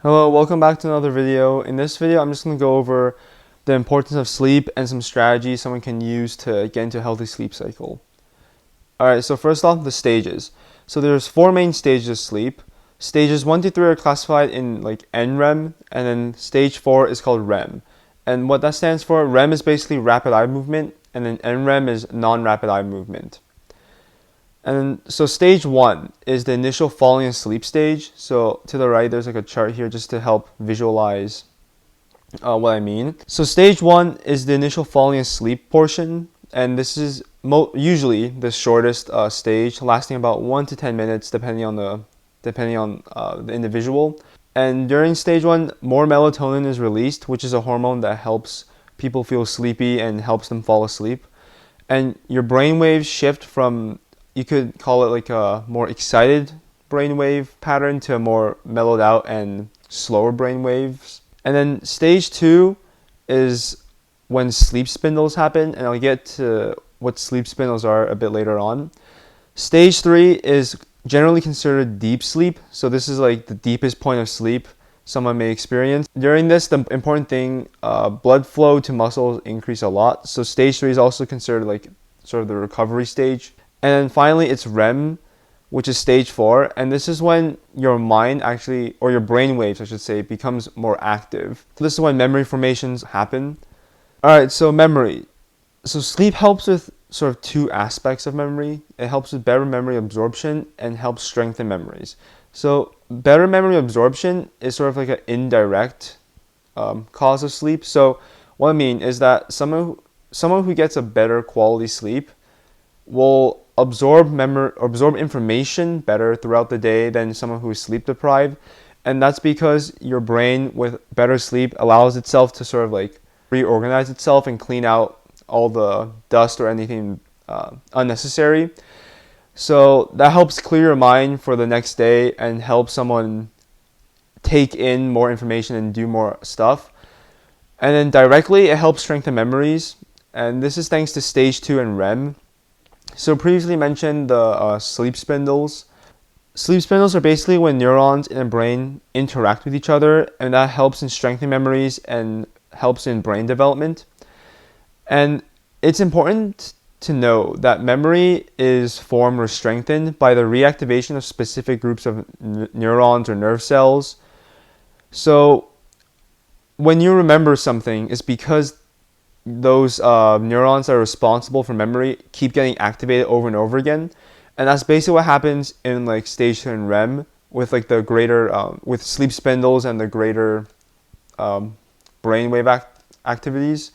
Hello, welcome back to another video. In this video, I'm just going to go over the importance of sleep and some strategies someone can use to get into a healthy sleep cycle. Alright, so first off, the stages. So there's four main stages of sleep. Stages 1 to 3 are classified in like NREM, and then stage 4 is called REM. And what that stands for, REM is basically rapid eye movement, and then NREM is non-rapid eye movement. And so stage 1 is the initial falling asleep stage. So to the right, there's like a chart here just to help visualize what I mean. So stage 1 is the initial falling asleep portion, and this is usually the shortest stage, lasting about 1 to 10 minutes, depending on the individual. And during stage 1, more melatonin is released, which is a hormone that helps people feel sleepy and helps them fall asleep. And your brain waves shift from, you could call it like a more excited brainwave pattern to a more mellowed out and slower brain waves. And then stage 2 is when sleep spindles happen, and I'll get to what sleep spindles are a bit later on. Stage 3 is generally considered deep sleep, so this is like the deepest point of sleep someone may experience. During this, the important thing, blood flow to muscles increase a lot. So stage 3 is also considered like sort of the recovery stage. And then finally, it's REM, which is stage 4, and this is when your mind actually, or your brain waves, I should say, becomes more active. So this is when memory formations happen. Alright, so memory. So sleep helps with sort of two aspects of memory. It helps with better memory absorption and helps strengthen memories. So better memory absorption is sort of like an indirect cause of sleep. So what I mean is that someone who gets a better quality sleep will absorb information better throughout the day than someone who is sleep deprived. And that's because your brain with better sleep allows itself to sort of like reorganize itself and clean out all the dust or anything unnecessary. So that helps clear your mind for the next day and help someone take in more information and do more stuff. And then directly, it helps strengthen memories. And this is thanks to stage 2 and REM. So previously mentioned the sleep spindles. Sleep spindles are basically when neurons in the brain interact with each other, and that helps in strengthening memories and helps in brain development. And it's important to know that memory is formed or strengthened by the reactivation of specific groups of neurons or nerve cells. So when you remember something, it's because those neurons that are responsible for memory keep getting activated over and over again. And that's basically what happens in like stage 2 and REM with like the greater, with sleep spindles and the greater brainwave activities.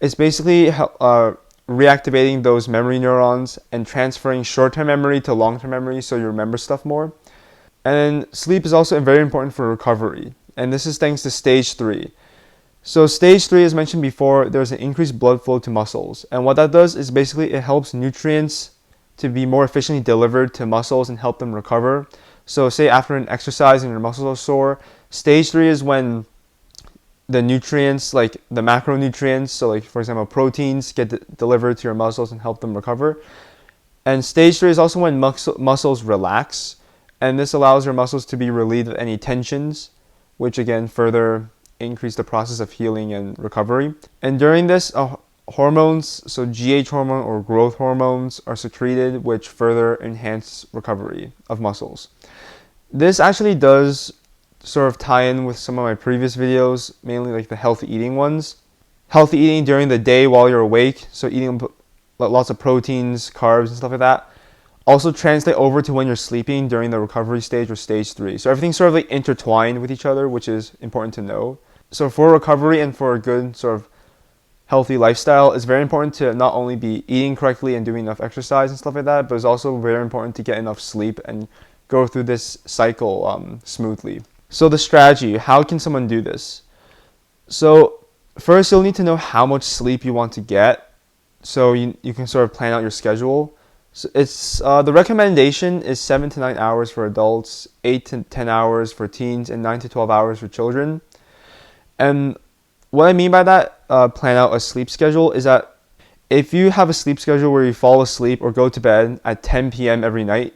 It's basically reactivating those memory neurons and transferring short-term memory to long-term memory so you remember stuff more. And then sleep is also very important for recovery. And this is thanks to stage 3. So stage 3, as mentioned before, there's an increased blood flow to muscles. And what that does is basically it helps nutrients to be more efficiently delivered to muscles and help them recover. So say after an exercise and your muscles are sore, stage 3 is when the nutrients, like the macronutrients, so like for example proteins, get delivered to your muscles and help them recover. And stage 3 is also when muscles relax, and this allows your muscles to be relieved of any tensions, which again further increase the process of healing and recovery. And during this, hormones, so GH hormone or growth hormones, are secreted, which further enhance recovery of muscles. This actually does sort of tie in with some of my previous videos, mainly like the healthy eating ones. Healthy eating during the day while you're awake, so eating lots of proteins, carbs, and stuff like that, also translate over to when you're sleeping during the recovery stage or stage 3. So everything's sort of like intertwined with each other, which is important to know. So for recovery and for a good sort of healthy lifestyle, it's very important to not only be eating correctly and doing enough exercise and stuff like that, but it's also very important to get enough sleep and go through this cycle smoothly. So the strategy, how can someone do this? So first, you'll need to know how much sleep you want to get, so you can sort of plan out your schedule. So it's the recommendation is 7 to 9 hours for adults, 8 to 10 hours for teens, and 9 to 12 hours for children. And what I mean by that, plan out a sleep schedule, is that if you have a sleep schedule where you fall asleep or go to bed at 10 p.m. every night,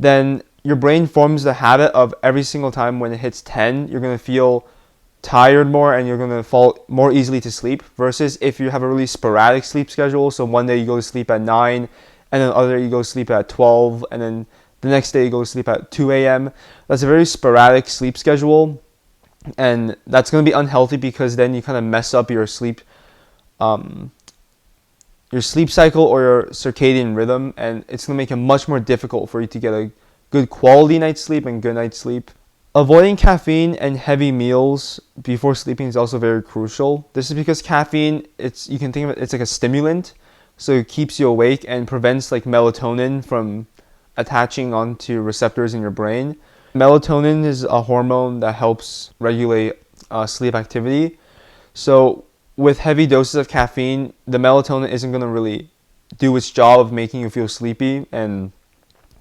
then your brain forms the habit of every single time when it hits 10, you're going to feel tired more and you're going to fall more easily to sleep, versus if you have a really sporadic sleep schedule. So one day you go to sleep at 9, and then the other day you go to sleep at 12, and then the next day you go to sleep at 2 a.m. That's a very sporadic sleep schedule, and that's going to be unhealthy because then you kind of mess up your sleep cycle or your circadian rhythm, and it's going to make it much more difficult for you to get a good quality night's sleep and good night's sleep. Avoiding caffeine and heavy meals before sleeping is also very crucial. This is because caffeine, you can think of it's like a stimulant, so it keeps you awake and prevents like melatonin from attaching onto receptors in your brain. Melatonin is a hormone that helps regulate sleep activity. So with heavy doses of caffeine, the melatonin isn't going to really do its job of making you feel sleepy, and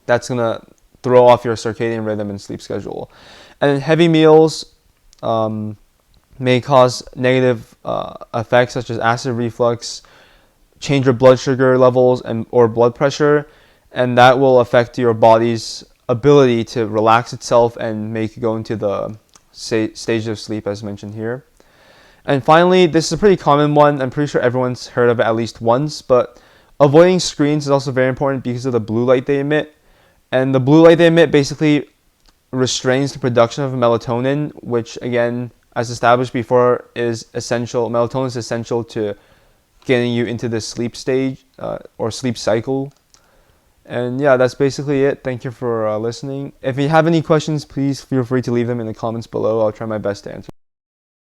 that's going to throw off your circadian rhythm and sleep schedule. And then heavy meals may cause negative effects such as acid reflux, change your blood sugar levels or blood pressure, and that will affect your body's ability to relax itself and make you go into the stage of sleep as mentioned here. And finally, this is a pretty common one. I'm pretty sure everyone's heard of it at least once, but avoiding screens is also very important because of the blue light they emit. And the blue light they emit basically restrains the production of melatonin, which again, as established before, is essential. Melatonin is essential to getting you into the sleep stage or sleep cycle. And yeah, that's basically it. Thank you for listening. If you have any questions, please feel free to leave them in the comments below. I'll try my best to answer.